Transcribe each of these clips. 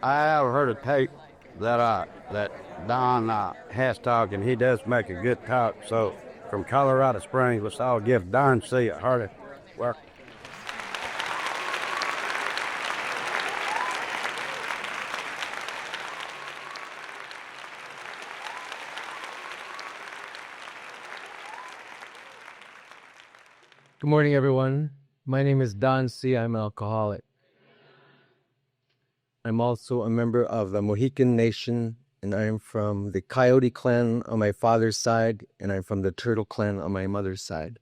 I have heard a tape that Don has talk, and he does make a good talk. So from Colorado Springs, let's all give Don C a hearty welcome. Good morning, everyone. My name is Don C. I'm an alcoholic. I'm also a member of the Mohican Nation, and I'm from the Coyote clan on my father's side, and I'm from the Turtle clan on my mother's side.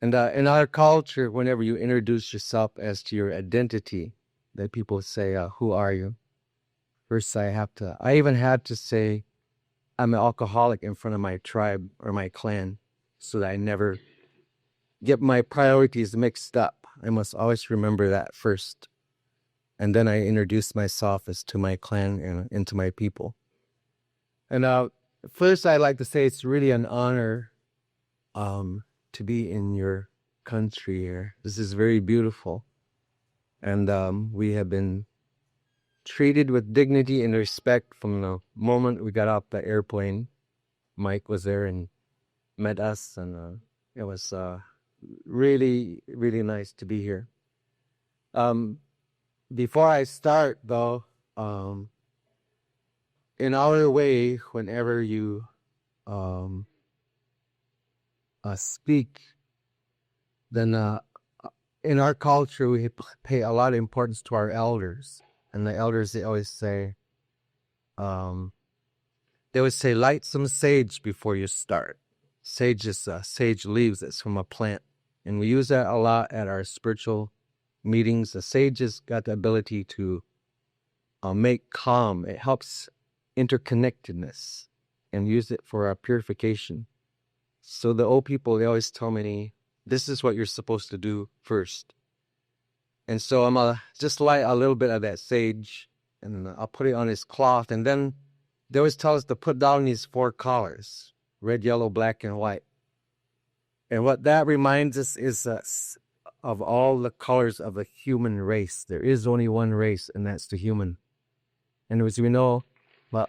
And in our culture, whenever you introduce yourself as to your identity, that people say, who are you? First, I even had to say, I'm an alcoholic in front of my tribe or my clan, so that I never get my priorities mixed up. I must always remember that first. And then I introduce myself as to my clan and to my people. And first, I'd like to say it's really an honor to be in your country here. This is very beautiful. And we have been treated with dignity and respect from the moment we got off the airplane. Mike was there and met us, and it was really, really nice to be here. Before I start, though, in our way, whenever you speak, then in our culture, we pay a lot of importance to our elders. And the elders, they always say, light some sage before you start. Sage is sage leaves. It's from a plant. And we use that a lot at our spiritual meetings. The sage has got the ability to make calm. It helps interconnectedness and use it for our purification. So the old people, they always tell me, this is what you're supposed to do first. And so I'm going to just light a little bit of that sage, and I'll put it on this cloth. And then they always tell us to put down these 4 colors, red, yellow, black, and white. And what that reminds us is of all the colors of the human race. There is only one race, and that's the human. And as we know, well,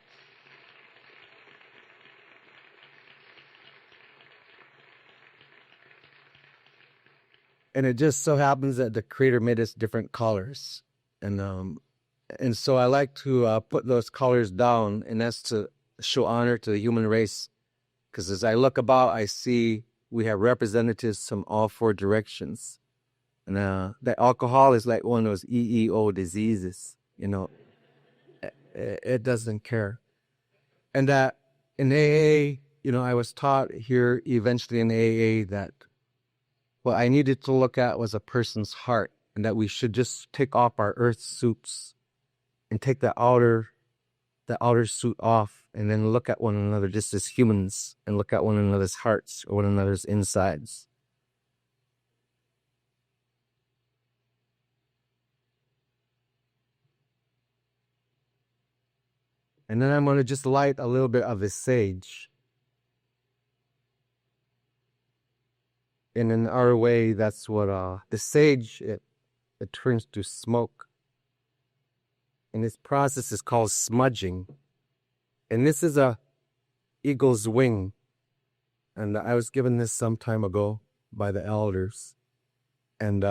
and it just so happens that the Creator made us different colors. And so I like to put those colors down, and that's to show honor to the human race. Because as I look about, I see we have representatives from all 4 directions. And that alcohol is like one of those EEO diseases, it doesn't care. And that in AA, I was taught here eventually in AA that what I needed to look at was a person's heart, and that we should just take off our earth suits and take the outer suit off, and then look at one another just as humans, and look at one another's hearts or one another's insides. And then I'm going to just light a little bit of the sage. And in our way, that's what the sage, it turns to smoke. And this process is called smudging. And this is a eagle's wing. And I was given this some time ago by the elders. And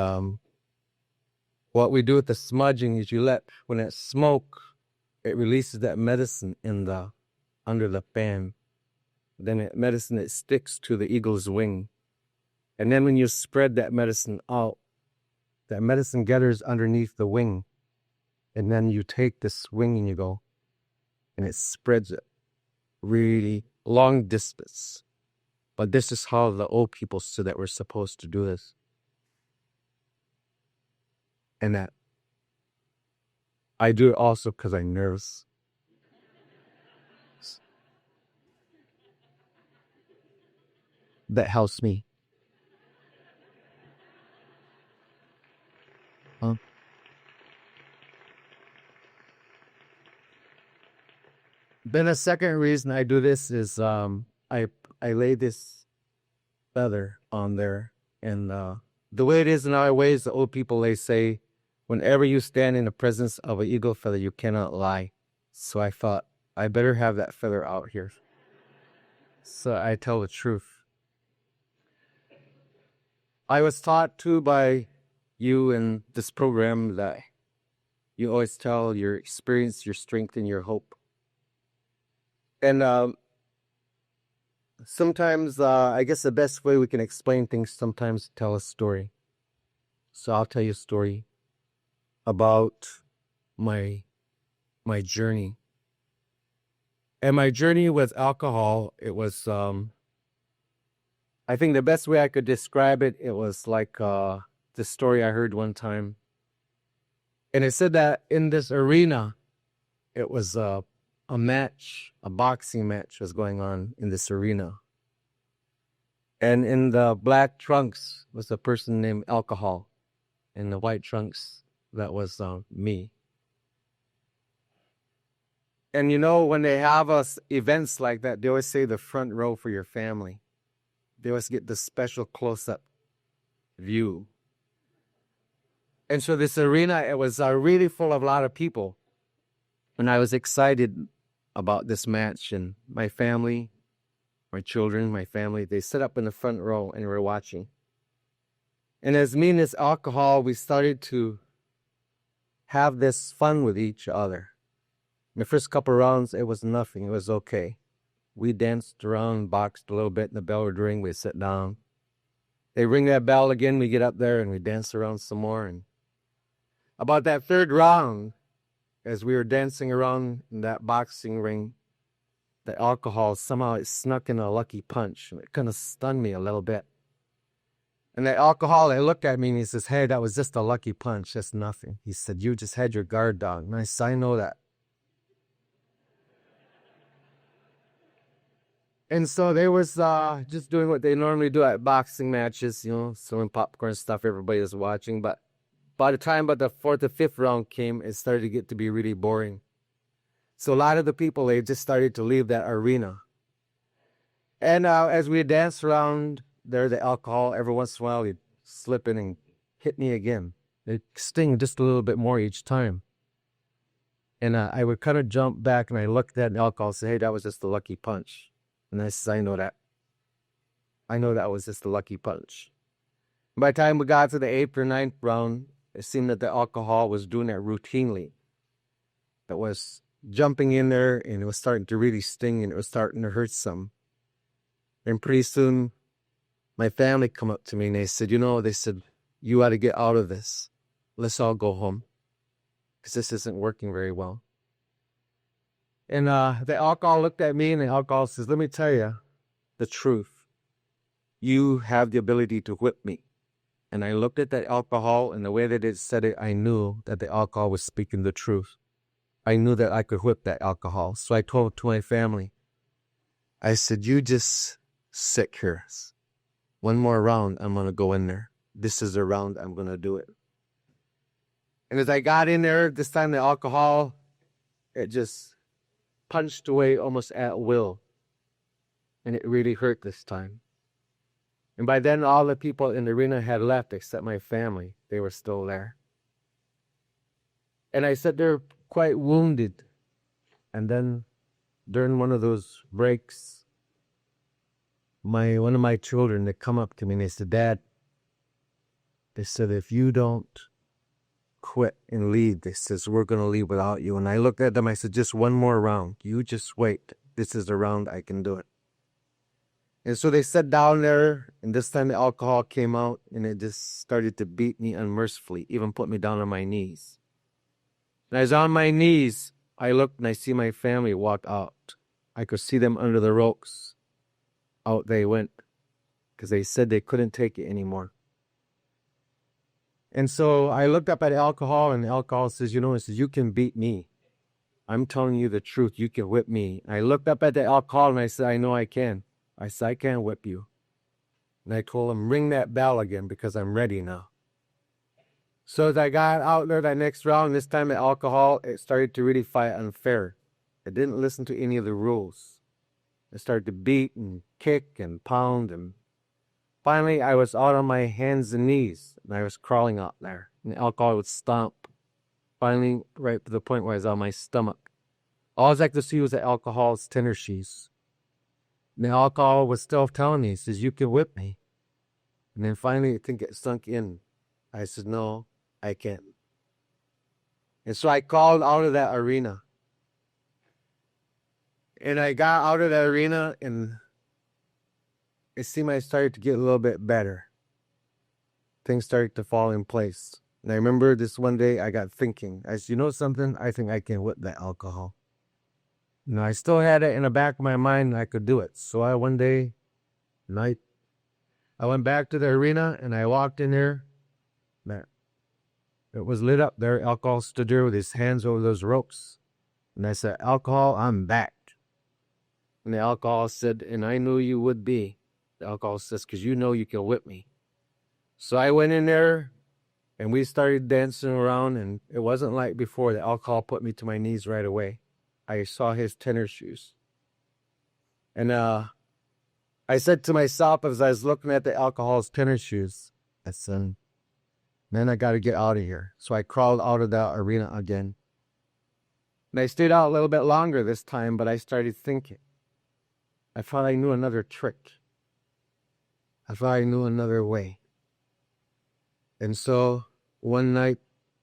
what we do with the smudging is when it smoke, it releases that medicine under the fan. Then it sticks to the eagle's wing. And then when you spread that medicine out, that medicine gathers underneath the wing. And then you take this wing and you go, and it spreads it really long distance. But this is how the old people said that we're supposed to do this. And that I do it also because I'm nervous. That helps me. Then a second reason I do this is I lay this feather on there, and the way it is in our ways, the old people, they say, whenever you stand in the presence of an eagle feather, you cannot lie. So I thought, I better have that feather out here. So I tell the truth. I was taught too by you in this program that you always tell your experience, your strength, and your hope. And sometimes, I guess the best way we can explain things sometimes tell a story. So I'll tell you a story about my journey. And my journey with alcohol, it was, I think the best way I could describe it, it was like the story I heard one time. And it said that in this arena, it was a match, a boxing match was going on in this arena. And in the black trunks was a person named Alcohol. In the white trunks, that was me. And you know, when they have events like that, they always say the front row for your family. They always get the special close-up view. And so this arena, it was really full of a lot of people. And I was excited about this match. And my family, my children, my family, they sat up in the front row and were watching. And as me and this Alcohol, we started to have this fun with each other. In the first couple rounds, it was nothing. It was okay. We danced around, boxed a little bit, and the bell would ring. We'd sit down. They ring that bell again. We get up there and we dance around some more. And about that third round, as we were dancing around in that boxing ring, the Alcohol somehow it snuck in a lucky punch. And it kind of stunned me a little bit. And the Alcohol, he looked at me and he says, "Hey, that was just a lucky punch. That's nothing." He said, "You just had your guard down." And I said, "I know that." And so they was just doing what they normally do at boxing matches, you know, throwing popcorn stuff. Everybody was watching. But by the time the fourth or fifth round came, it started to get to be really boring. So a lot of the people, they just started to leave that arena. And as we danced around there, the Alcohol, every once in a while, he'd slip in and hit me again. It'd sting just a little bit more each time. And I would kind of jump back and I looked at the Alcohol and say, "Hey, that was just a lucky punch." And I said, "I know that. I know that was just a lucky punch." By the time we got to the 8th or 9th round, it seemed that the Alcohol was doing that routinely. That was jumping in there and it was starting to really sting and it was starting to hurt some. And pretty soon, my family come up to me and they said, "You ought to get out of this. Let's all go home. Because this isn't working very well." And the Alcohol looked at me and the Alcohol says, "Let me tell you the truth. You have the ability to whip me." And I looked at that Alcohol and the way that it said it, I knew that the Alcohol was speaking the truth. I knew that I could whip that Alcohol. So I told to my family, I said, "You just sit here. One more round, I'm going to go in there. This is the round, I'm going to do it." And as I got in there, this time the Alcohol, it just punched away almost at will. And it really hurt this time. And by then, all the people in the arena had left except my family. They were still there. And I sat there quite wounded. And then during one of those breaks, one of my children, they come up to me and they said, "Dad," they said, "if you don't quit and leave," they says, "we're going to leave without you." And I looked at them, I said, "Just one more round. You just wait. This is the round I can do it." And so they sat down there, and this time the Alcohol came out, and it just started to beat me unmercifully, even put me down on my knees. And as on my knees, I looked and I see my family walk out. I could see them under the ropes. Out they went, because they said they couldn't take it anymore. And so I looked up at the Alcohol, and the Alcohol says, he says, "You can beat me. I'm telling you the truth. You can whip me." I looked up at the Alcohol, and I said, "I know I can." I said, "I can whip you." And I told him, "Ring that bell again because I'm ready now." So as I got out there that next round, this time the Alcohol, it started to really fight unfair. It didn't listen to any of the rules. It started to beat and kick and pound. And finally, I was out on my hands and knees, and I was crawling out there. and the alcohol would stomp. Finally, right to the point where I was on my stomach. All I could see was the alcohol's tenor shoes. And the alcohol was still telling me, he says, you can whip me. And then finally, I think it sunk in. I said, no, I can't. And so I crawled out of that arena. And I got out of that arena, and it seemed I started to get a little bit better. Things started to fall in place. And I remember this one day I got thinking. I said, you know something? I think I can whip that alcohol. And I still had it in the back of my mind I could do it. So one day, night, I went back to the arena and I walked in there. It was lit up there. Alcohol stood there with his hands over those ropes. And I said, alcohol, I'm back. And the alcohol said, and I knew you would be. The alcohol says, because you know you can whip me. So I went in there and we started dancing around, and it wasn't like before. The alcohol put me to my knees right away. I saw his tenor shoes. And I said to myself as I was looking at the alcohol's tenor shoes, I said, man, I got to get out of here. So I crawled out of that arena again. And I stayed out a little bit longer this time, but I started thinking. I thought I knew another trick. I thought I knew another way. And so one night,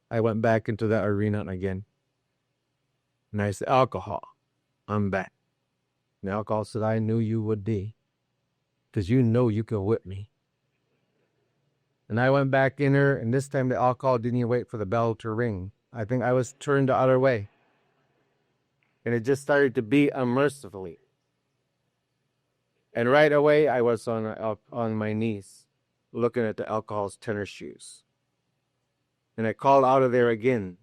I went back into that arena again. And I said, alcohol, I'm back. And the alcohol said, I knew you would be, because you know you could whip me. And I went back in there, and this time the alcohol didn't even wait for the bell to ring. I think I was turned the other way. And it just started to beat unmercifully. And right away, I was on my knees, looking at the alcohol's tenor shoes. And I called out of there again.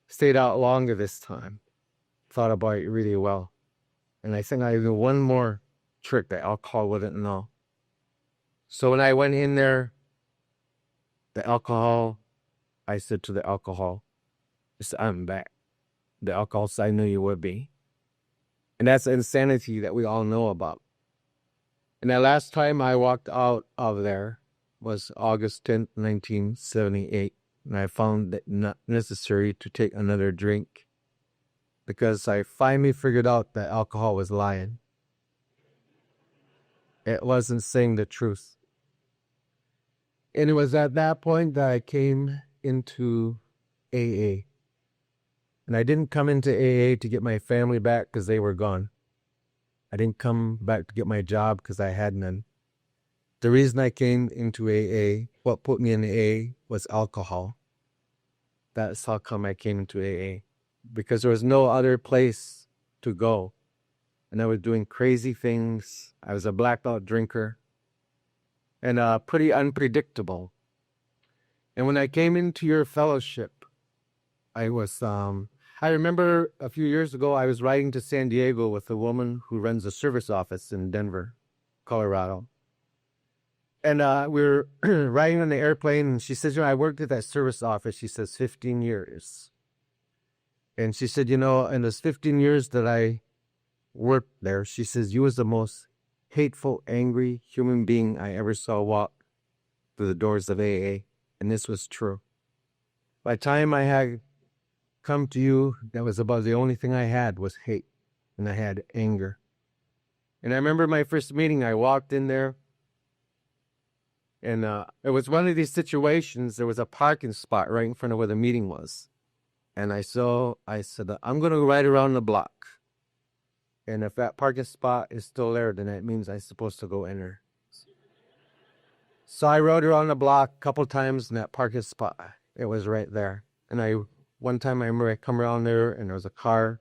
Stayed out longer this time. Thought about it really well. And I think I knew one more trick that alcohol wouldn't know. So when I went in there, I said to the alcohol, I said, I'm back. The alcohol said, I knew you would be. And that's the insanity that we all know about. And the last time I walked out of there was August 10th, 1978. And I found it not necessary to take another drink because I finally figured out that alcohol was lying. It wasn't saying the truth. And it was at that point that I came into AA. And I didn't come into AA to get my family back because they were gone. I didn't come back to get my job because I had none. The reason I came into AA, what put me in AA, was alcohol. That's how come I came into AA. Because there was no other place to go. And I was doing crazy things. I was a blackout drinker. And pretty unpredictable. And when I came into your fellowship, I remember a few years ago, I was riding to San Diego with a woman who runs a service office in Denver, Colorado. And we were riding on the airplane, and she says, I worked at that service office, she says, 15 years. And she said, in those 15 years that I worked there, she says, you was the most hateful, angry human being I ever saw walk through the doors of AA. And this was true. By the time I had come to you, that was about the only thing I had was hate. And I had anger. And I remember my first meeting, I walked in there. And it was one of these situations, there was a parking spot right in front of where the meeting was. And I said, I'm going to ride around the block. And if that parking spot is still there, then that means I'm supposed to go enter. So I rode around the block a couple times in that parking spot. It was right there. And one time I remember I come around there and there was a car.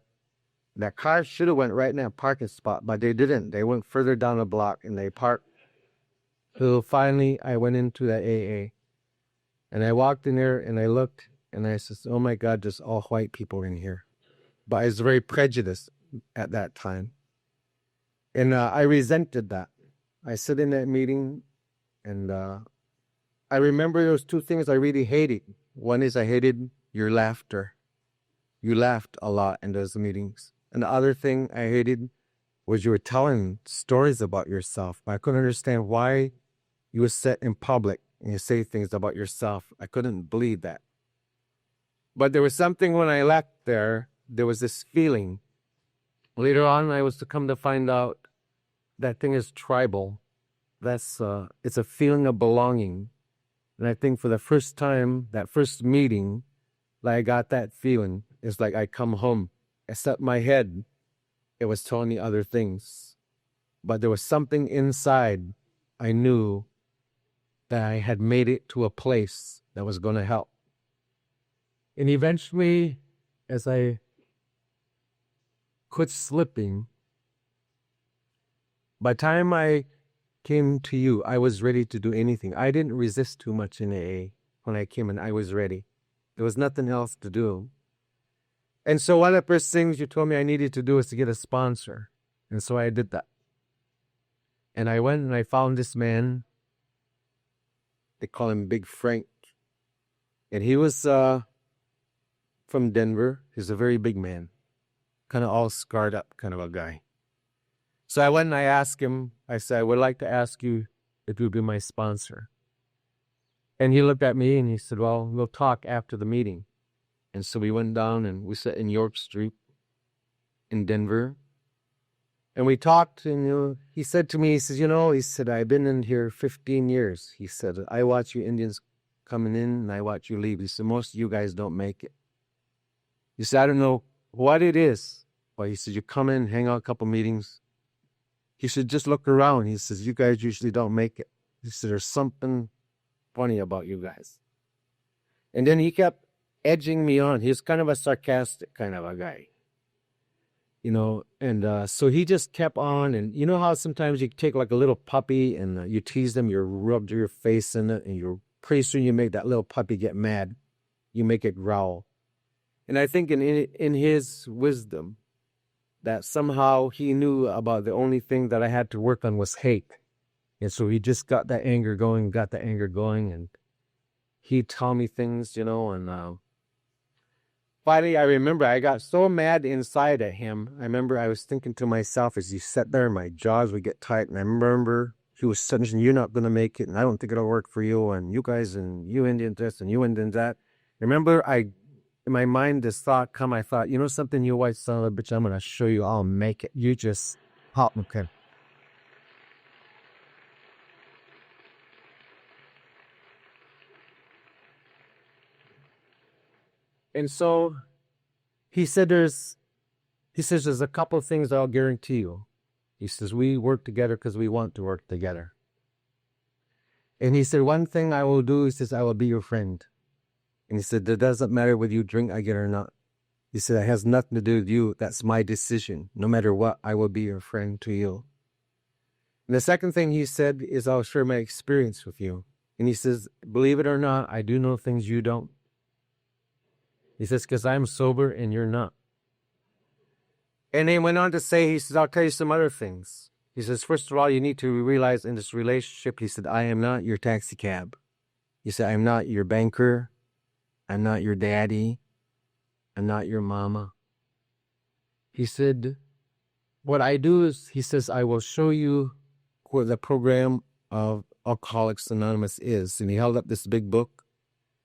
That car should have went right in that parking spot, but they didn't. They went further down the block and they parked. So finally I went into that AA. And I walked in there and I looked and I said, oh my God, there's all white people in here. But I was very prejudiced at that time. And I resented that. I sat in that meeting and I remember there was two things I really hated. One is I hated your laughter. You laughed a lot in those meetings. And the other thing I hated was you were telling stories about yourself. I couldn't understand why you were set in public and you say things about yourself. I couldn't believe that. But there was something when I left there, there was this feeling. Later on, I was to come to find out that thing is tribal. It's a feeling of belonging. And I think for the first time, that first meeting, like I got that feeling. It's like I come home, except my head, it was telling me other things. But there was something inside I knew that I had made it to a place that was going to help. And eventually, as I quit slipping, by the time I came to you, I was ready to do anything. I didn't resist too much in AA. When I came in, I was ready. There was nothing else to do. And so one of the first things you told me I needed to do was to get a sponsor. And so I did that. And I went and I found this man. They call him Big Frank. And he was from Denver. He's a very big man. Kind of all scarred up kind of a guy. So I went and I asked him, I said, I would like to ask you if you'd be my sponsor. And he looked at me and he said, well, we'll talk after the meeting. And so we went down and we sat in York Street in Denver. And we talked, and he said to me, he said, I've been in here 15 years. He said, I watch you Indians coming in and I watch you leave. He said, most of you guys don't make it. He said, I don't know what it is. But he said, you come in, hang out a couple meetings. He said, just look around. He says, you guys usually don't make it. He said, there's something funny about you guys. And then he kept edging me on. He was kind of a sarcastic kind of a guy. And so he just kept on. And you know how sometimes you take like a little puppy and you tease them, you rub your face in it, and pretty soon you make that little puppy get mad. You make it growl. And I think in his wisdom, that somehow he knew about the only thing that I had to work on was hate. And so he just got that anger going, and he'd tell me things, and finally I remember I got so mad inside at him. I remember I was thinking to myself as he sat there, my jaws would get tight, and I remember he was saying, you're not going to make it, and I don't think it'll work for you, and you guys, and you Indians this, and you Indians that. Remember, in my mind, this thought come, I thought, something, you white son of a bitch, I'm going to show you, I'll make it. You just pop, okay. And so he says, there's a couple of things I'll guarantee you. He says, we work together because we want to work together. And he said, one thing I will do, he says, I will be your friend. And he said, it doesn't matter whether you drink again or not. He said, it has nothing to do with you. That's my decision. No matter what, I will be your friend to you. And the second thing he said is, I'll share my experience with you. And he says, believe it or not, I do know things you don't. He says, because I'm sober and you're not. And he went on to say, he says, I'll tell you some other things. He says, first of all, you need to realize in this relationship, he said, I am not your taxi cab. He said, I'm not your banker. I'm not your daddy. I'm not your mama. He said, what I do is, he says, I will show you what the program of Alcoholics Anonymous is. And he held up this big book,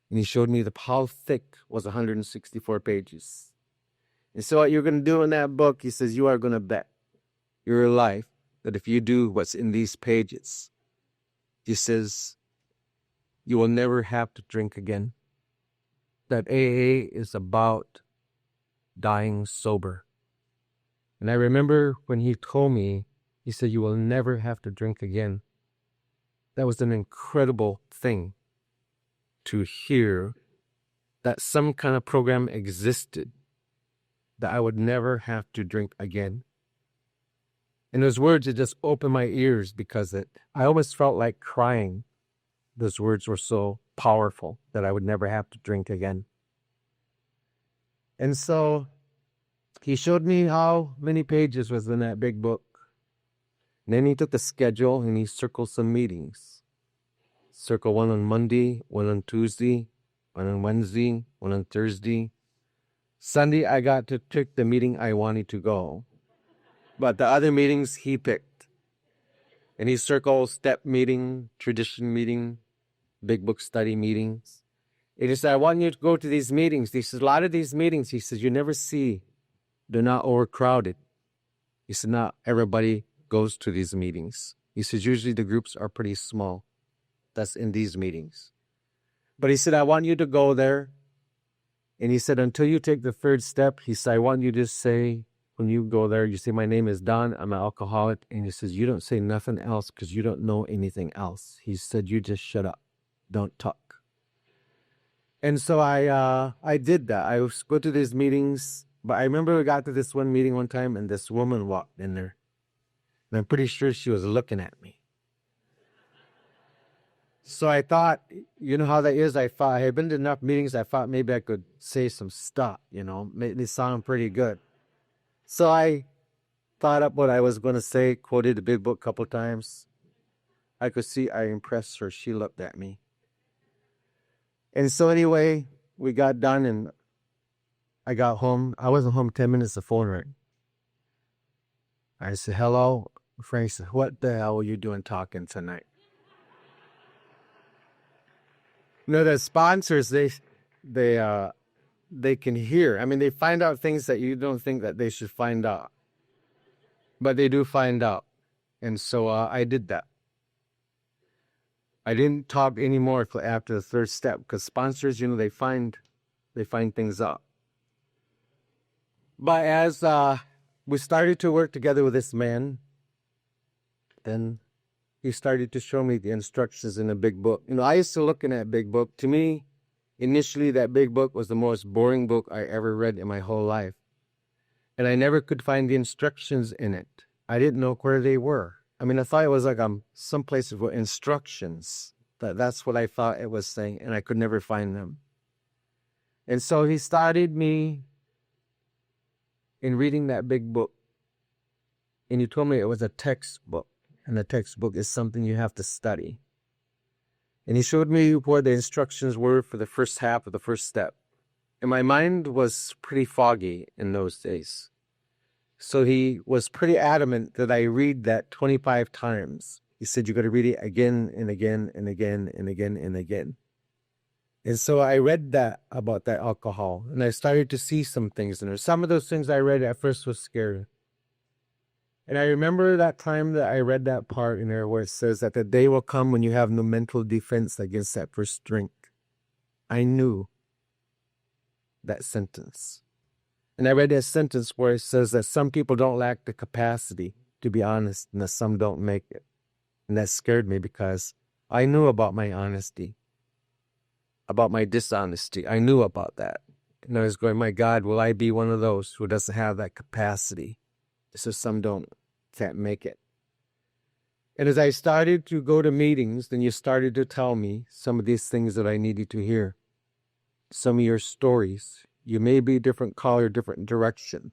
and he showed me how thick was 164 pages. And so what you're going to do in that book, he says, you are going to bet your life that if you do what's in these pages, he says, you will never have to drink again. That AA is about dying sober. And I remember when he told me, he said, you will never have to drink again. That was an incredible thing to hear, that some kind of program existed that I would never have to drink again. And those words, it just opened my ears because I almost felt like crying. Those words were so powerful that I would never have to drink again. And so he showed me how many pages was in that big book. And then he took the schedule and he circled some meetings. Circle one on Monday, one on Tuesday, one on Wednesday, one on Thursday. Sunday, I got to pick the meeting I wanted to go. But the other meetings he picked. And he circled step meeting, tradition meeting, big book study meetings. And he said, I want you to go to these meetings. He says, a lot of these meetings, he says, you never see, they're not overcrowded. He said, not everybody goes to these meetings. He says, usually the groups are pretty small. That's in these meetings. But he said, I want you to go there. And he said, until you take the third step, he said, I want you to say, when you go there, you say, my name is Don, I'm an alcoholic. And he says, you don't say nothing else because you don't know anything else. He said, you just shut up. Don't talk. And so I did that. I was go to these meetings, but I remember we got to this one meeting one time and this woman walked in there. And I'm pretty sure she was looking at me. So I thought, you know how that is? I thought I had been to enough meetings. I thought maybe I could say some stuff, make me sound pretty good. So I thought up what I was going to say, quoted the big book a couple times. I could see I impressed her. She looked at me. And so anyway, we got done and I got home. I wasn't home 10 minutes, the phone rang. I said, hello. Frank said, what the hell were you doing talking tonight? The sponsors, they can hear. I mean, they find out things that you don't think that they should find out. But they do find out. And so I did that. I didn't talk anymore after the third step because sponsors, they find things out. But as we started to work together with this man, then he started to show me the instructions in the big book. I used to look in that big book. To me, initially, that big book was the most boring book I ever read in my whole life. And I never could find the instructions in it. I didn't know where they were. I mean, I thought it was like some places with instructions. That's what I thought it was saying, and I could never find them. And so he started me in reading that big book. And he told me it was a textbook. And the textbook is something you have to study. And he showed me where the instructions were for the first half of the first step. And my mind was pretty foggy in those days. So he was pretty adamant that I read that 25 times. He said, you got to read it again and again and again and again and again. And so I read that about that alcohol. And I started to see some things in there. Some of those things I read at first was scary. And I remember that time that I read that part in there where it says that the day will come when you have no mental defense against that first drink. I knew that sentence. And I read that sentence where it says that some people don't lack the capacity to be honest and that some don't make it. And that scared me because I knew about my honesty, about my dishonesty. I knew about that. And I was going, my God, will I be one of those who doesn't have that capacity? So some can't make it. And as I started to go to meetings, then you started to tell me some of these things that I needed to hear. Some of your stories. You may be a different color, different direction,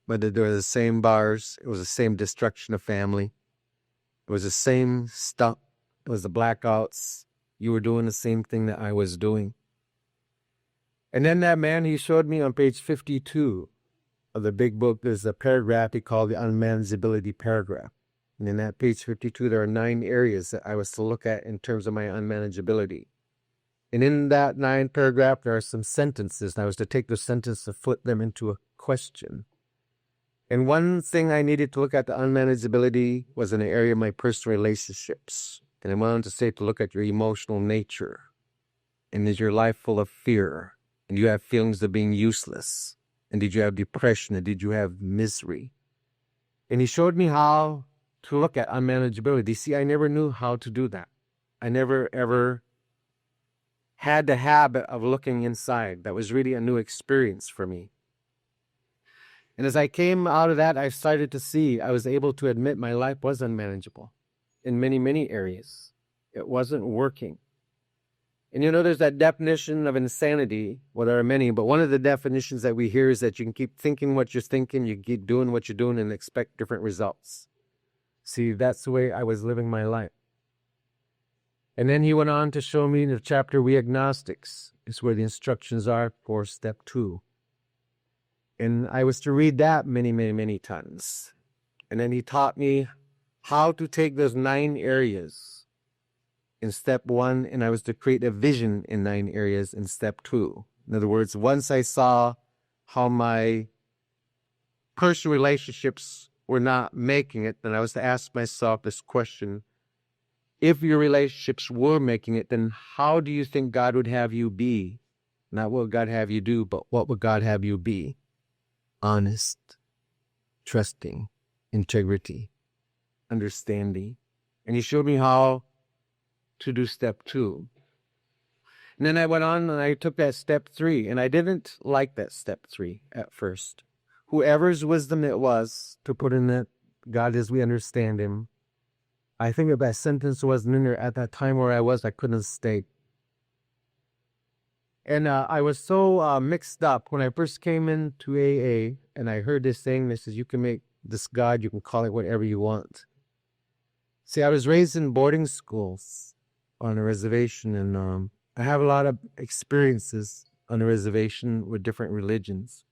but they were the same bars. It was the same destruction of family. It was the same stuff. It was the blackouts. You were doing the same thing that I was doing. And then that man, he showed me on page 52 of the big book, there's a paragraph he called the unmanageability paragraph. And in that page 52, there are 9 areas that I was to look at in terms of my unmanageability. And in that 9 paragraph, there are some sentences. And I was to take those sentences and flip them into a question. And one thing I needed to look at the unmanageability was in the area of my personal relationships. And I wanted to say to look at your emotional nature. And is your life full of fear? And do you have feelings of being useless? And did you have depression? And did you have misery? And he showed me how to look at unmanageability. See, I never knew how to do that. I never, ever had the habit of looking inside. That was really a new experience for me. And as I came out of that, I started to see, I was able to admit my life was unmanageable in many, many areas. It wasn't working. And there's that definition of insanity. Well, there are many, but one of the definitions that we hear is that you can keep thinking what you're thinking, you keep doing what you're doing, and expect different results. See, that's the way I was living my life. And then he went on to show me in the chapter, We Agnostics. It's where the instructions are for step 2. And I was to read that many, many, many times. And then he taught me how to take those 9 areas in step 1, and I was to create a vision in 9 areas in step 2. In other words, once I saw how my personal relationships were not making it, then I was to ask myself this question: if your relationships were making it, then how do you think God would have you be? Not what would God have you do, but what would God have you be? Honest, trusting, integrity, understanding. And he showed me how to do step 2. And then I went on and I took that step 3, and I didn't like that step 3 at first. Whoever's wisdom it was to put in it, God as we understand him, I think if that sentence wasn't in there at that time where I was, I couldn't have stayed. And I was so mixed up when I first came into AA, and I heard this thing that says, you can make this God, you can call it whatever you want. See, I was raised in boarding schools on a reservation, and I have a lot of experiences on the reservation with different religions.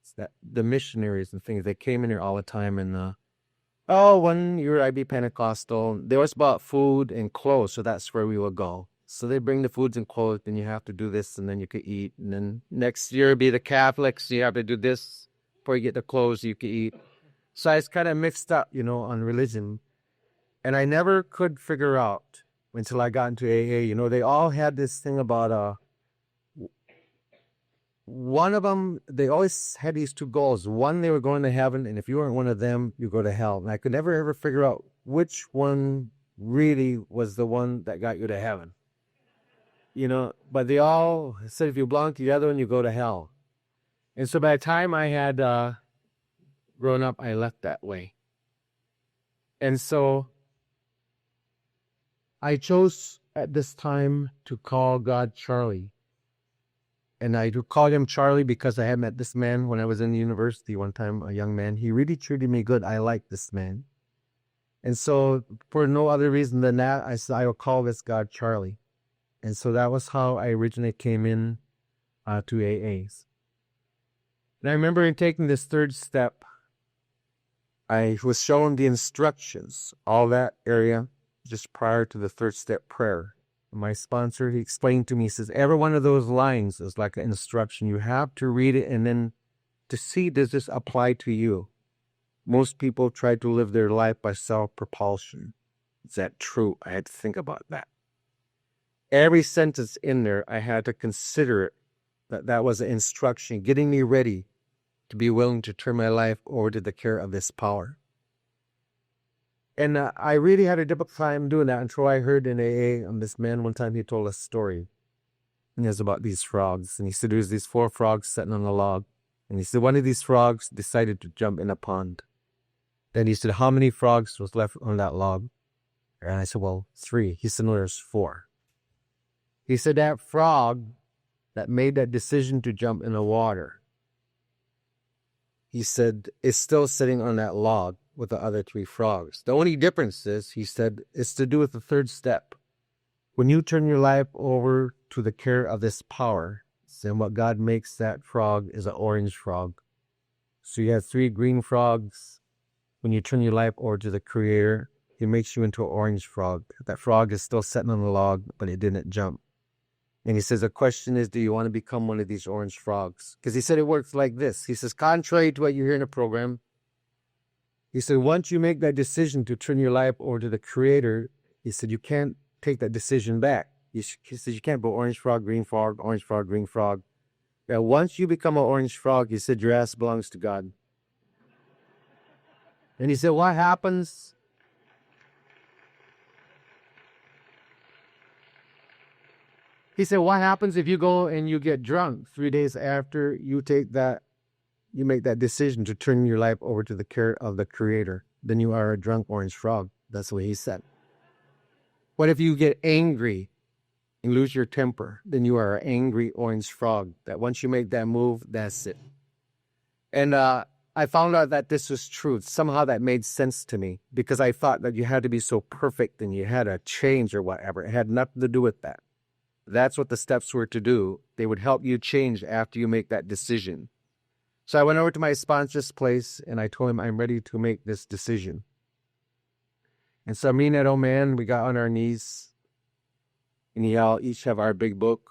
It's that the missionaries and things, they came in here all the time, and 1 year I'd be Pentecostal. They always bought food and clothes, so that's where we would go. So they bring the foods and clothes, and you have to do this, and then you could eat. And then next year it'd be the Catholics, you have to do this before you get the clothes you could eat. So I was kind of mixed up, on religion. And I never could figure out until I got into AA, they all had this thing about, one of them, they always had these 2 goals. One, they were going to heaven, and if you weren't one of them, you go to hell. And I could never ever figure out which one really was the one that got you to heaven. But they all said if you belong to the other one, you go to hell. And so by the time I had grown up, I left that way. And so I chose at this time to call God Charlie. And I called him Charlie because I had met this man when I was in the university one time, a young man. He really treated me good. I liked this man. And so for no other reason than that, I said, I will call this God Charlie. And so that was how I originally came in to AAs. And I remember in taking this 3rd step, I was shown the instructions, all that area, just prior to the 3rd step prayer. My sponsor, he explained to me, he says, every one of those lines is like an instruction. You have to read it and then to see, does this apply to you? Most people try to live their life by self-propulsion. Is that true? I had to think about that. Every sentence in there, I had to consider it, that was an instruction, getting me ready to be willing to turn my life over to the care of this power. And I really had a difficult time doing that until I heard in AA this man one time, he told a story. And it was about these frogs. And he said, there's these 4 frogs sitting on a log. And he said, one of these frogs decided to jump in a pond. Then he said, how many frogs was left on that log? And I said, well, 3. He said, no, there's 4. He said, that frog that made that decision to jump in the water, he said, is still sitting on that log with the other 3 frogs. The only difference is, he said, it's to do with the 3rd step. When you turn your life over to the care of this power, then what God makes that frog is an orange frog. So you have 3 green frogs. When you turn your life over to the Creator, He makes you into an orange frog. That frog is still sitting on the log, but it didn't jump. And he says, the question is, do you want to become one of these orange frogs? Because he said it works like this. He says, contrary to what you hear in the program, he said, once you make that decision to turn your life over to the Creator, he said, you can't take that decision back. He said, you can't go orange frog, green frog, green frog. Yeah, once you become an orange frog, he said, your ass belongs to God. And he said, what happens? He said, what happens if you go and you get drunk 3 days after you make that decision to turn your life over to the care of the Creator? Then you are a drunk orange frog. That's what he said. What if you get angry and lose your temper? Then you are an angry orange frog. That once you make that move, that's it. And I found out that this was true. Somehow that made sense to me, because I thought that you had to be so perfect and you had to change or whatever. It had nothing to do with that. That's what the steps were to do. They would help you change after you make that decision. So I went over to my sponsor's place and I told him, I'm ready to make this decision. And so me and that old man, we got on our knees and he all each have our big book,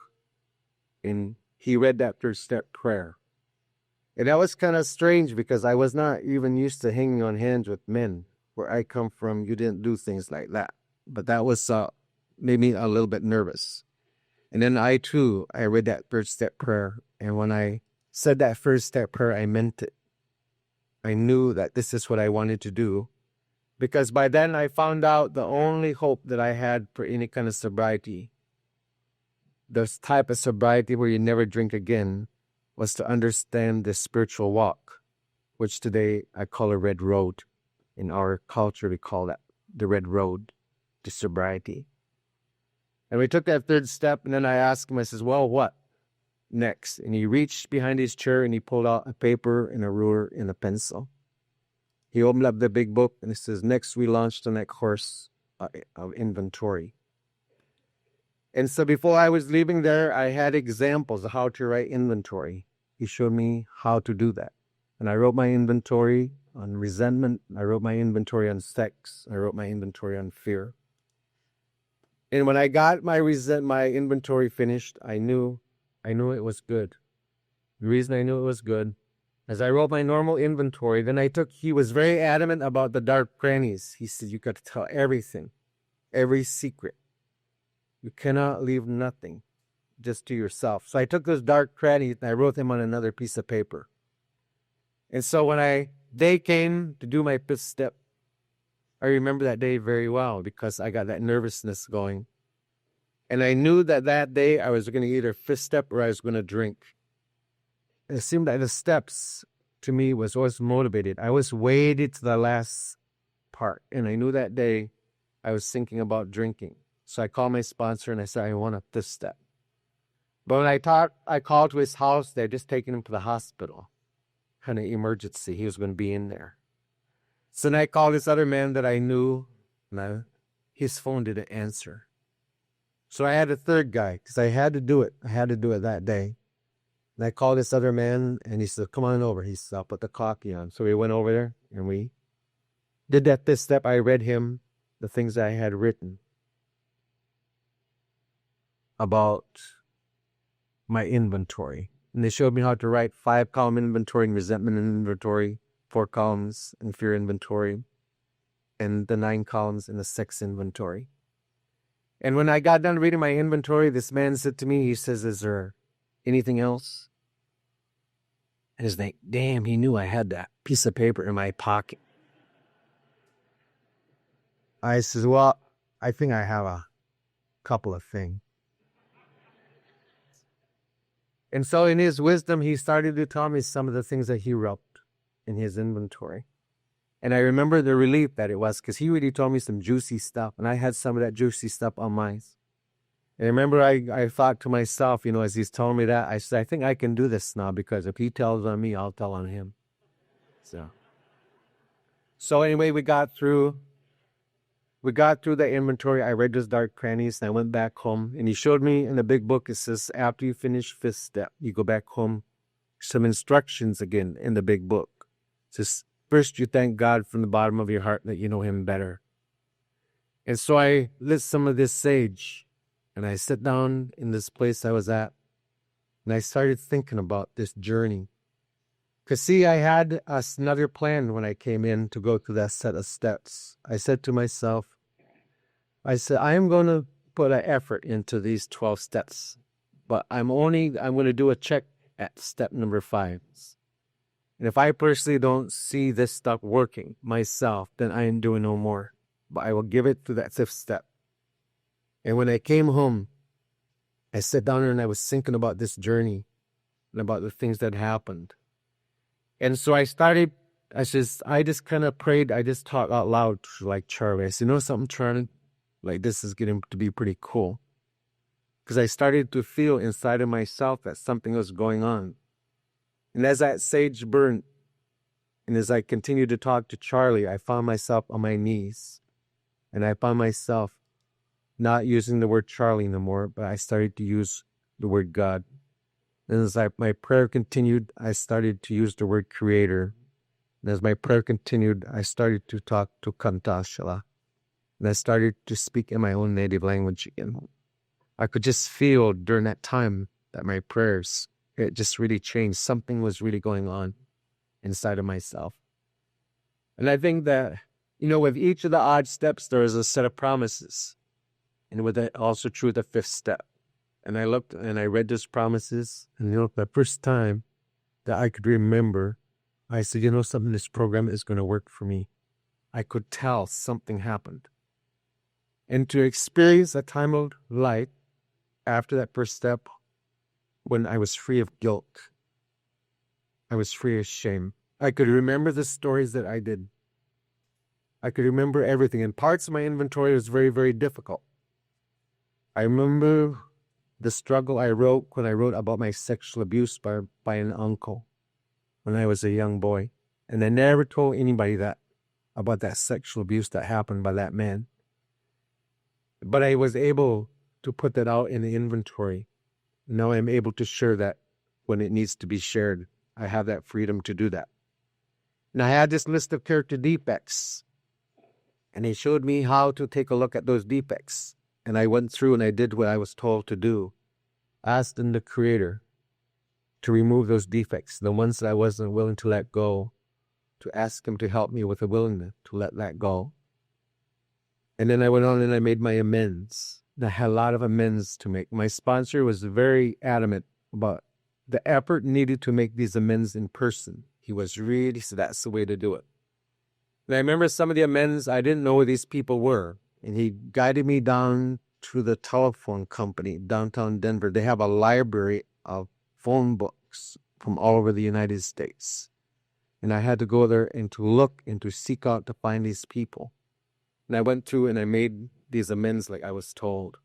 and he read that third step prayer. And that was kind of strange because I was not even used to hanging on hands with men. Where I come from, you didn't do things like that. But that was made me a little bit nervous. And then I read that third step prayer. And when I said that first step prayer, I meant it. I knew that this is what I wanted to do. Because by then I found out the only hope that I had for any kind of sobriety, this type of sobriety where you never drink again, was to understand the spiritual walk, which today I call a red road. In our culture, we call that the red road to sobriety. And we took that third step, and then I asked him, I says, well, what next? And he reached behind his chair, and he pulled out a paper and a ruler and a pencil. He opened up the big book, and it says, next we launched on that course of inventory. And so before I was leaving there, I had examples of how to write inventory. He showed me how to do that. And I wrote my inventory on resentment. I wrote my inventory on sex. I wrote my inventory on fear. And when I got my inventory finished, I knew it was good. The reason I knew it was good, as I wrote my normal inventory, then he was very adamant about the dark crannies. He said, you got to tell everything, every secret. You cannot leave nothing just to yourself. So I took those dark crannies and I wrote them on another piece of paper. And so when day came to do my fifth step, I remember that day very well because I got that nervousness going. And I knew that day I was going to either fifth step or I was going to drink. And it seemed like the steps to me was always motivated. I was weighted to the last part. And I knew that day I was thinking about drinking. So I called my sponsor and I said, I want a fifth step. But when I called to his house, they're just taking him to the hospital. Kind of emergency. He was going to be in there. So then I called this other man that I knew. And his phone didn't answer. So I had a third guy because I had to do it. I had to do it that day. And I called this other man and he said, come on over. He said, I'll put the coffee on. So we went over there and we did that fifth step. I read him the things I had written about my inventory. And they showed me how to write 5-column inventory and resentment inventory, 4 columns in fear inventory, and the 9 columns in the sex inventory. And when I got done reading my inventory, this man said to me, he says, is there anything else? And he's like, damn, he knew I had that piece of paper in my pocket. I says, well, I think I have a couple of things. And so in his wisdom, he started to tell me some of the things that he wrote in his inventory. And I remember the relief that it was because he really told me some juicy stuff. And I had some of that juicy stuff on mine. And I remember I thought to myself, as he's telling me that, I said, I think I can do this now because if he tells on me, I'll tell on him. So anyway, we got through the inventory. I read those dark crannies and I went back home. And he showed me in the big book, it says, after you finish fifth step, you go back home. Some instructions again in the big book. It says, first you thank God from the bottom of your heart that you know him better. And so I lit some of this sage and I sat down in this place I was at and I started thinking about this journey. Because see, I had another plan when I came in to go through that set of steps. I said to myself, I am going to put an effort into these 12 steps, but I'm going to do a check at step number 5. And if I personally don't see this stuff working myself, then I ain't doing no more. But I will give it to that 5th step. And when I came home, I sat down and I was thinking about this journey and about the things that happened. And so I just kind of prayed. I just talked out loud to like Charlie. I said, you know something, Charlie? Like this is getting to be pretty cool. Because I started to feel inside of myself that something was going on. And as that sage burned, and as I continued to talk to Charlie, I found myself on my knees. And I found myself not using the word Charlie no more, but I started to use the word God. And as my prayer continued, I started to use the word creator. And as my prayer continued, I started to talk to Kantashala. And I started to speak in my own native language again. I could just feel during that time that my prayers, it just really changed. Something was really going on inside of myself. And I think that, with each of the odd steps, there is a set of promises. And with that, also true, the fifth step. And I looked and I read those promises. And, the first time that I could remember, I said, something, this program is going to work for me. I could tell something happened. And to experience a time of light after that first step, when I was free of guilt, I was free of shame. I could remember the stories that I did. I could remember everything. And parts of my inventory was very, very difficult. I remember the struggle I wrote when I wrote about my sexual abuse by an uncle when I was a young boy. And I never told anybody about that sexual abuse that happened by that man. But I was able to put that out in the inventory. Now I'm able to share that when it needs to be shared. I have that freedom to do that. And I had this list of character defects. And he showed me how to take a look at those defects. And I went through and I did what I was told to do. Asking the Creator to remove those defects, the ones that I wasn't willing to let go, to ask Him to help me with a willingness to let that go. And then I went on and I made my amends. And I had a lot of amends to make. My sponsor was very adamant about the effort needed to make these amends in person. He said, that's the way to do it. And I remember some of the amends, I didn't know who these people were. And he guided me down to the telephone company, downtown Denver. They have a library of phone books from all over the United States. And I had to go there and to look and to seek out to find these people. And I went through and I made these amends like I was told.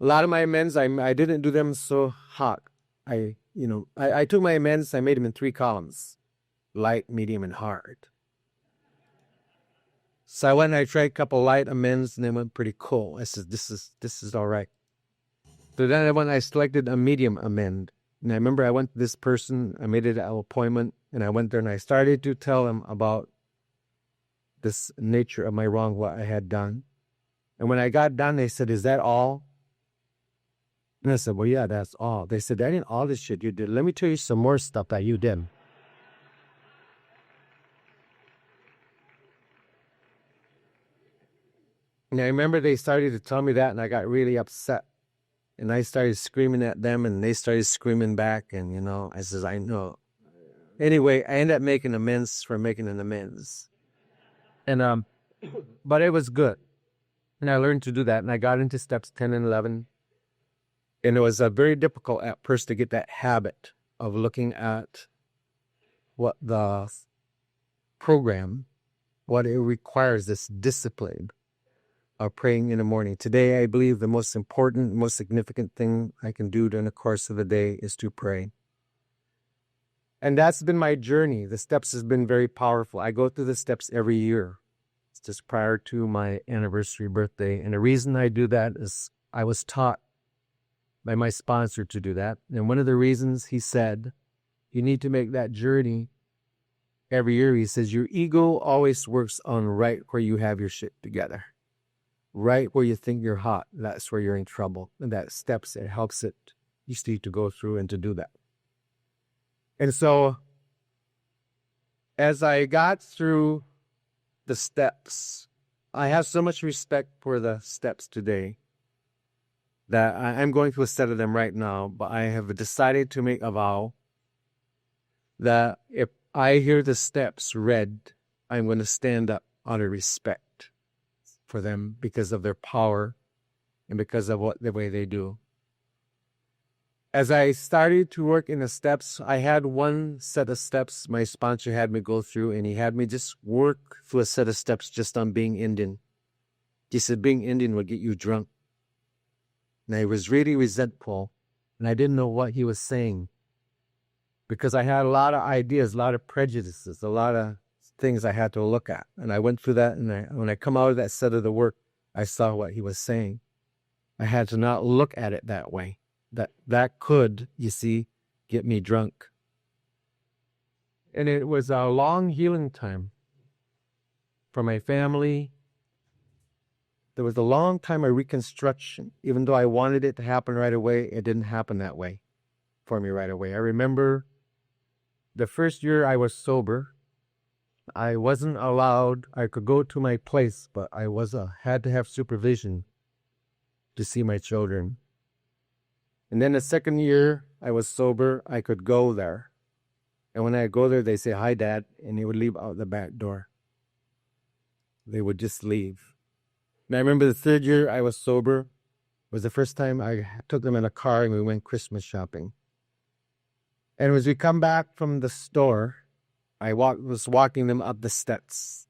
A lot of my amends, I didn't do them so hot. I took my amends, I made them in 3 columns: light, medium, and hard. So I went and I tried a couple light amends and they went pretty cool. I said, this is all right. So then I selected a medium amend. And I remember I went to this person, I made it an appointment, and I went there and I started to tell him about this nature of my wrong, what I had done. And when I got done, they said, is that all? And I said, well, yeah, that's all. They said, that ain't all this shit you did. Let me tell you some more stuff that you did. And I remember they started to tell me that, and I got really upset. And I started screaming at them, and they started screaming back. And, I says, I know. Anyway, I ended up making amends for making an amends. And, but it was good. And I learned to do that. And I got into steps 10 and 11. And it was very difficult at first to get that habit of looking at what the program, what it requires, this discipline of praying in the morning. Today, I believe the most important, most significant thing I can do during the course of the day is to pray. And that's been my journey. The steps has been very powerful. I go through the steps every year. It's just prior to my anniversary birthday. And the reason I do that is I was taught by my sponsor to do that. And one of the reasons he said, you need to make that journey every year. He says, your ego always works on right where you have your shit together. Right where you think you're hot, that's where you're in trouble. And that steps, it helps it. You need to go through and to do that. And so, as I got through the steps, I have so much respect for the steps today that I'm going through a set of them right now, but I have decided to make a vow that if I hear the steps read, I'm going to stand up out of respect for them because of their power and because of the way they do. As I started to work in the steps, I had one set of steps my sponsor had me go through, and he had me just work through a set of steps just on being Indian. He said being Indian would get you drunk. And I was really resentful, and I didn't know what he was saying because I had a lot of ideas, a lot of prejudices, a lot of things I had to look at. And I went through that, and when I come out of that set of the work, I saw what he was saying. I had to not look at it that way. That could, you see, get me drunk. And it was a long healing time for my family, there was a long time of reconstruction. Even though I wanted it to happen right away, it didn't happen that way for me right away. I remember the first year I was sober, I wasn't allowed, I could go to my place, but I had to have supervision to see my children. And then the second year I was sober, I could go there. And when I go there, they say, "Hi, Dad," and they would leave out the back door. They would just leave. And I remember the third year I was sober was the first time I took them in a car and we went Christmas shopping. And as we come back from the store, I was walking them up the steps.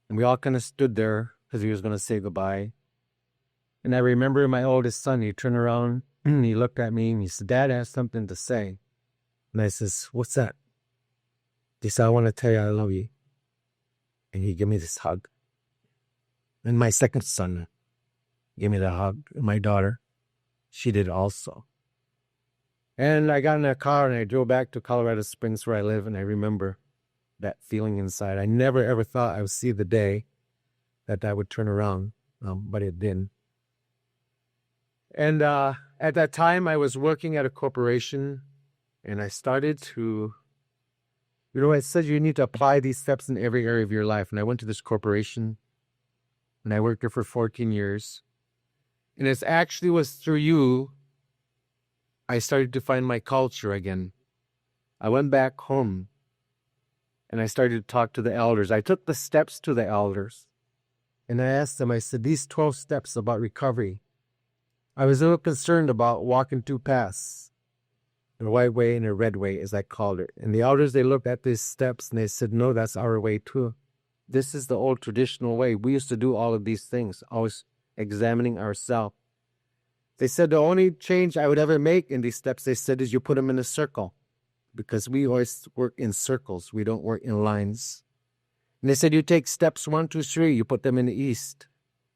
And we all kind of stood there because he was going to say goodbye. And I remember my oldest son, he turned around and he looked at me and he said, "Dad has something to say." And I says, "What's that?" He said, "I want to tell you I love you." And he gave me this hug. And my second son gave me the hug. And my daughter, she did also. And I got in a car and I drove back to Colorado Springs where I live. And I remember that feeling inside. I never ever thought I would see the day that I would turn around, but it didn't. And at that time, I was working at a corporation and I started to, it says you need to apply these steps in every area of your life. And I went to this corporation and I worked there for 14 years. And it actually was through you I started to find my culture again. I went back home and I started to talk to the elders. I took the steps to the elders and I asked them, I said, these 12 steps about recovery. I was a little concerned about walking two paths, a white way and a red way, as I called it. And the elders, they looked at these steps and they said, "No, that's our way too. This is the old traditional way. We used to do all of these things, always examining ourselves." They said the only change I would ever make in these steps, they said, is you put them in a circle. Because we always work in circles. We don't work in lines. And they said you take steps 1, 2, 3, you put them in the east.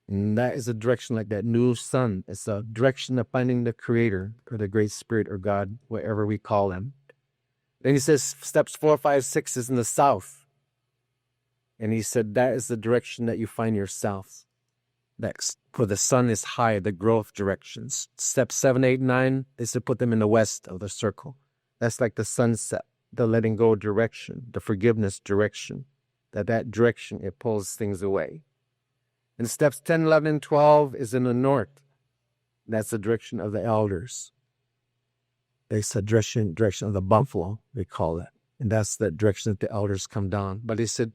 And that is a direction like that new sun. It's a direction of finding the Creator or the Great Spirit or God, whatever we call them. Then he says steps 4, 5, 6 is in the south. And he said that is the direction that you find yourself. Next, for the sun is high, the growth directions. Steps 7, 8, 9, they said put them in the west of the circle. That's like the sunset, the letting go direction, the forgiveness direction. That direction, it pulls things away. And steps 10, 11, and 12 is in the north. That's the direction of the elders. It's the direction of the buffalo, they call it. And that's the direction that the elders come down. But they said,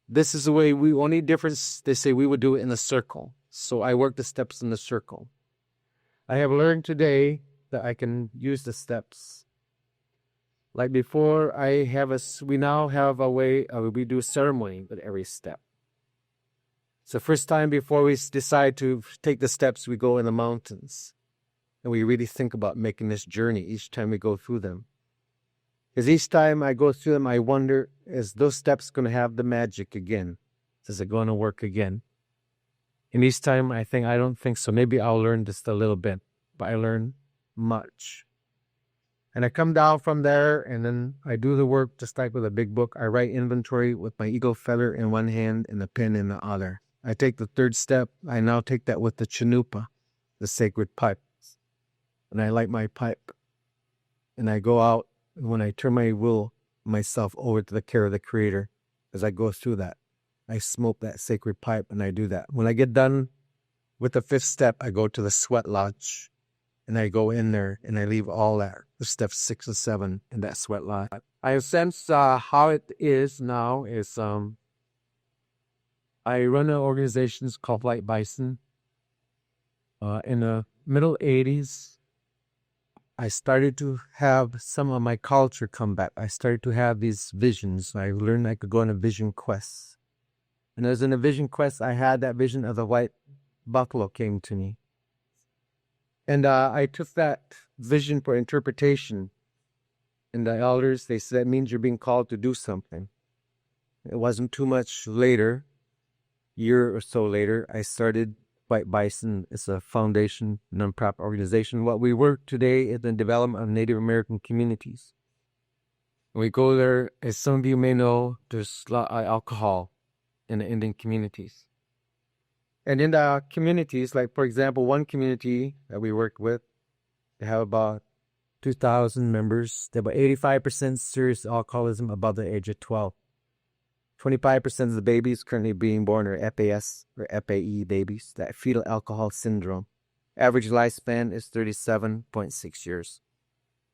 this is the way only difference, they say we would do it in a circle. So I work the steps in the circle. I have learned today that I can use the steps. Like before, we now have a way, we do a ceremony with every step. It's the first time before we decide to take the steps, we go in the mountains. And we really think about making this journey each time we go through them. Because each time I go through them, I wonder, is those steps going to have the magic again? Is it going to work again? And each time I don't think so. Maybe I'll learn just a little bit, but I learn much. And I come down from there and then I do the work just like with a big book. I write inventory with my eagle feather in one hand and the pen in the other. I take the third step. I now take that with the chanupa, the sacred pipe. And I light my pipe. And I go out. And when I turn my will myself over to the care of the Creator, as I go through that, I smoke that sacred pipe and I do that. When I get done with the fifth step, I go to the sweat lodge and I go in there and I leave all that, the steps 6 and 7 in that sweat lodge. I sense how it is now is I run an organization called Light Bison. In the middle 80s, I started to have some of my culture come back. I started to have these visions. I learned I could go on a vision quest. And as in a vision quest, I had that vision of the white buffalo came to me. And I took that vision for interpretation. And the elders, they said, that means you're being called to do something. It wasn't too much later, year or so later, I started White Bison. It's a foundation, nonprofit organization. What we work today is the development of Native American communities. We go there, as some of you may know, there's a lot of alcohol in the Indian communities. And in the communities, like for example, one community that we worked with, they have about 2,000 members. They have about 85% serious alcoholism above the age of 12. 25% of the babies currently being born are FAS or FAE babies, that fetal alcohol syndrome. Average lifespan is 37.6 years.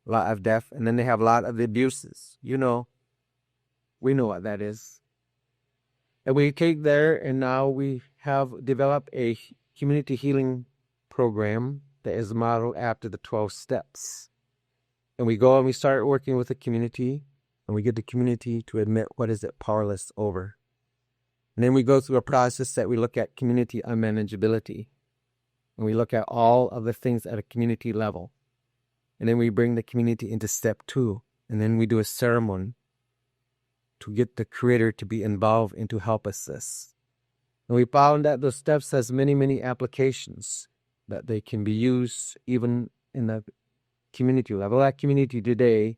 A lot of death. And then they have a lot of abuses. We know what that is. And we came there, and now we have developed a community healing program that is modeled after the 12 steps. And we go and we start working with the community, and we get the community to admit what is it powerless over. And then we go through a process that we look at community unmanageability. And we look at all of the things at a community level. And then we bring the community into step 2. And then we do a ceremony to get the creator to be involved and to help assist. And we found that those steps has many, many applications, that they can be used even in the community level. That community today,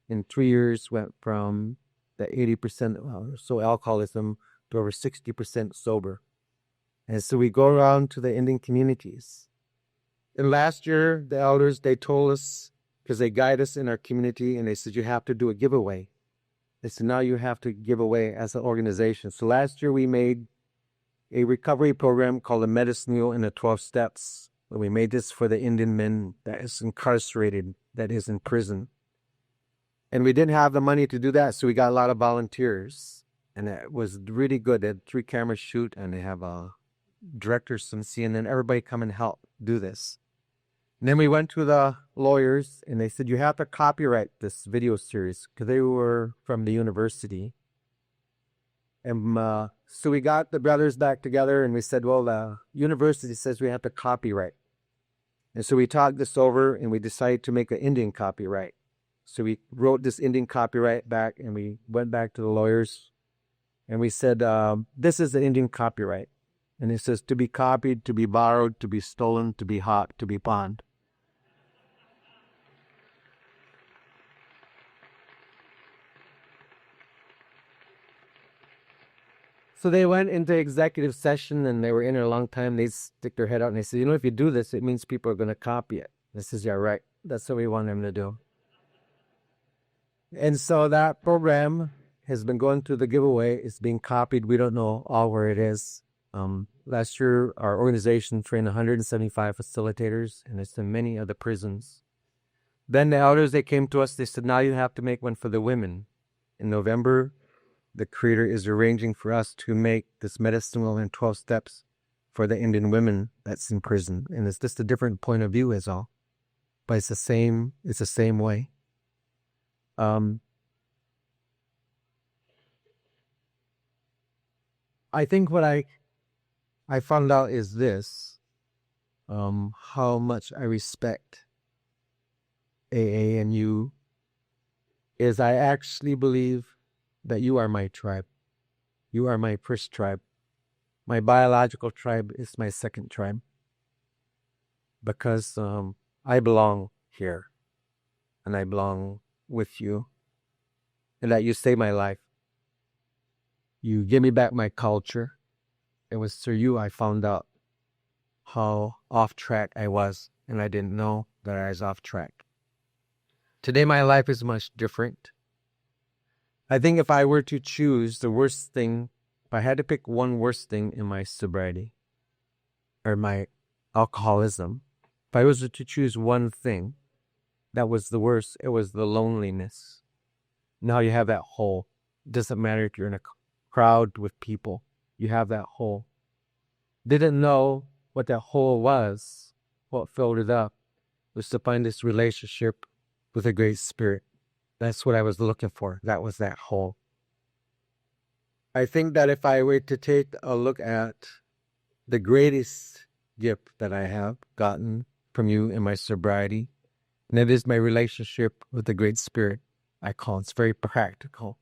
in 3 years, went from the 80% or so alcoholism to over 60% sober. And so we go around to the Indian communities. And last year, the elders, they told us, because they guide us in our community, and they said, you have to do a giveaway. They said, now you have to give away as an organization. So last year we made a recovery program called the Medicine Wheel in the 12 Steps. And we made this for the Indian men that is incarcerated, that is in prison. And we didn't have the money to do that, so we got a lot of volunteers. And it was really good. They had 3 cameras shoot, and they have directors from CNN. Everybody come and help do this. And then we went to the lawyers, and they said, you have to copyright this video series, because they were from the university. And so we got the brothers back together, and we said, well, the university says we have to copyright. And so we talked this over, and we decided to make an Indian copyright. So we wrote this Indian copyright back, and we went back to the lawyers, and we said, this is the Indian copyright. And it says, to be copied, to be borrowed, to be stolen, to be hawked, to be pawned. So they went into executive session, and they were in there a long time. They stick their head out, and they said, if you do this, it means people are going to copy it. This is, yeah, right. That's what we want them to do. And so that program has been going through the giveaway. It's being copied. We don't know all where it is. Last year, our organization trained 175 facilitators, and it's in many of the prisons. Then the elders, they came to us. They said, now you have to make one for the women. In November, the creator is arranging for us to make this medicine wheel in 12 steps for the Indian women that's in prison. And it's just a different point of view is all. But it's the same way. I think what I found out is this, how much I respect AA and you, is I actually believe that you are my tribe. You are my first tribe. My biological tribe is my second tribe. Because I belong here. And I belong with you. And that you saved my life. You give me back my culture. It was through you I found out how off track I was. And I didn't know that I was off track. Today my life is much different. I think if I were to choose the worst thing, if I had to pick one worst thing in my sobriety or my alcoholism, if I was to choose one thing that was the worst, it was the loneliness. Now you have that hole. It doesn't matter if you're in a crowd with people. You have that hole. Didn't know what that hole was. What filled it up was to find this relationship with a great spirit. That's what I was looking for. That was that hole. I think that if I were to take a look at the greatest gift that I have gotten from you in my sobriety, and it is my relationship with the Great Spirit, I call it. It's very practical.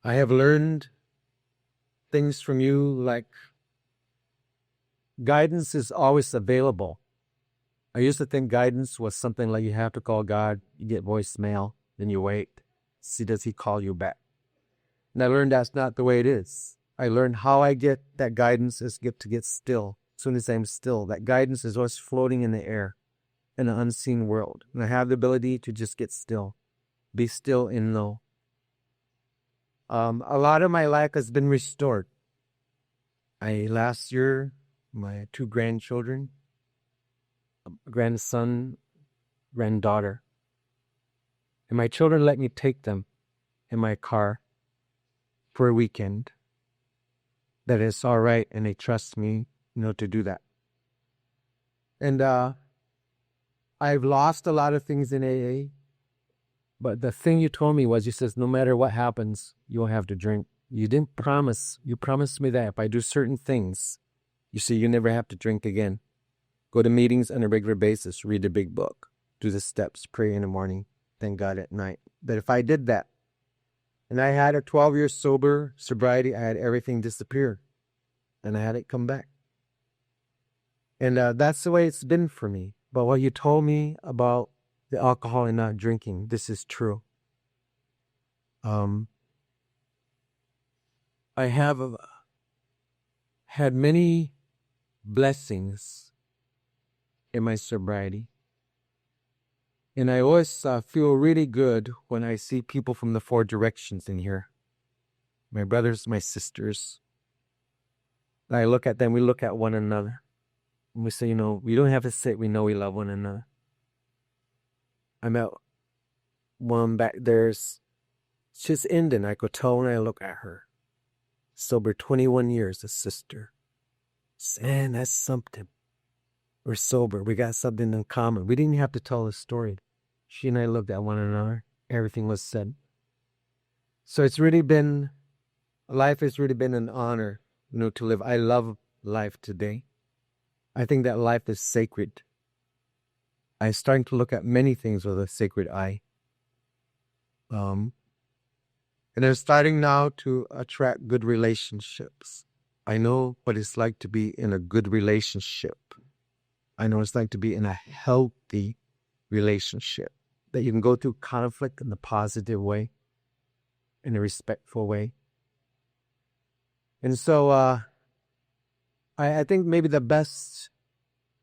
I have learned things from you, like guidance is always available. I used to think guidance was something like you have to call God, you get voicemail, then you wait. See, does he call you back? And I learned that's not the way it is. I learned how I get that guidance is to get still. As soon as I'm still, that guidance is always floating in the air in an unseen world. And I have the ability to just get still, be still and know. A lot of my life has been restored. Last year, my 2 grandchildren, grandson, granddaughter, and my children let me take them in my car for a weekend. That it's all right, and they trust me, to do that. And I've lost a lot of things in AA, but the thing you told me was, you says, no matter what happens, you'll have to drink. You didn't promise. You promised me that if I do certain things, you say you never have to drink again. Go to meetings on a regular basis, read the big book, do the steps, pray in the morning, thank God at night. That if I did that, and I had a 12-year sobriety, I had everything disappear, and I had it come back. And that's the way it's been for me. But what you told me about the alcohol and not drinking, this is true. I have had many blessings in my sobriety. And I always feel really good when I see people from the 4 directions in here. My brothers, my sisters. I look at them, we look at one another. And we say, we don't have to say we know we love one another. I met one back there. She's Indian. I could tell when I look at her. Sober 21 years, a sister. Man, that's something. We're sober. We got something in common. We didn't have to tell a story. She and I looked at one another. Everything was said. So life has really been an honor, to live. I love life today. I think that life is sacred. I'm starting to look at many things with a sacred eye. And I'm starting now to attract good relationships. I know what it's like to be in a good relationship. I know what it's like to be in a healthy relationship. That you can go through conflict in a positive way, in a respectful way. And so I think maybe the best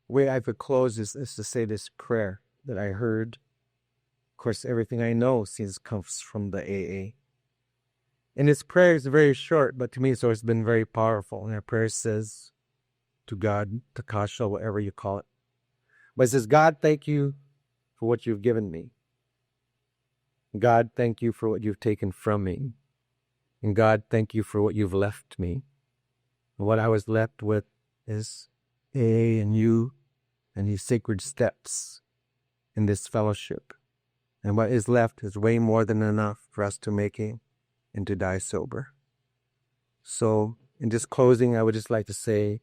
way I could close is to say this prayer that I heard. Of course, everything I know comes from the AA. And this prayer is very short, but to me it's always been very powerful. And that prayer says to God, to Kasha, whatever you call it. But it says, God, thank you for what you've given me. God, thank you for what you've taken from me. And God, thank you for what you've left me. And what I was left with is AA and you and these sacred steps in this fellowship. And what is left is way more than enough for us to make it and to die sober. So in this closing, I would just like to say,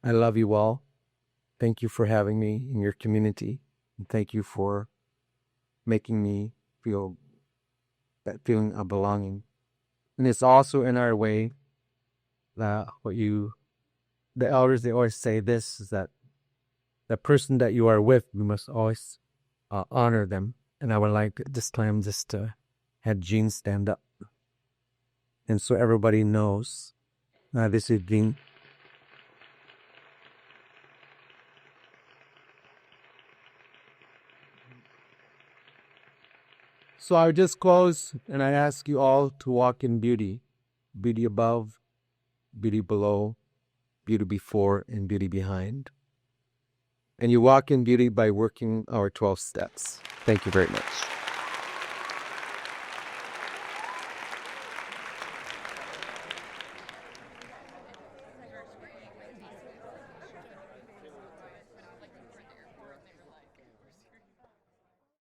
I love you all. Thank you for having me in your community. And thank you for making me feel that feeling of belonging. And it's also in our way that the elders, they always say this, is that the person that you are with, you must always honor them. And I would like this time just to have Jean stand up. And so everybody knows this is Jean. So I just close and I ask you all to walk in beauty. Beauty above, beauty below, beauty before, and beauty behind. And you walk in beauty by working our 12 steps. Thank you very much.